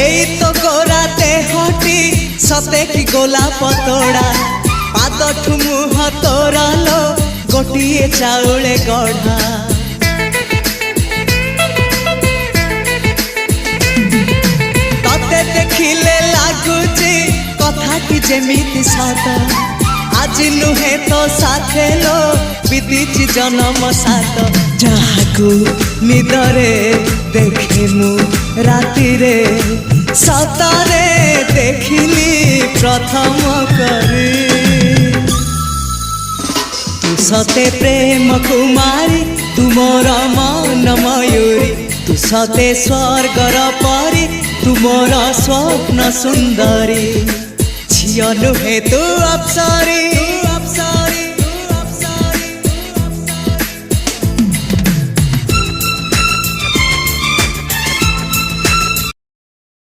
एई तो गोरा देहटी सते कि गोलाप तोड़ा पाद मुह तोरा लो गोटिए चाउले गढ़ा तते देखिले लागुची कथाटी जेमिति सत आज नुहे तो साथे लो बीतीची जन्म सात जहाकू निदरे देखे मु राति रे सतरे देखिली प्रथम करी तू सते प्रेम कुमारी तू मोर मन मयूरी तू सते स्वर्गर परी तू मोर स्वप्न सुंदरी झियो नुहे तू अप्सरी।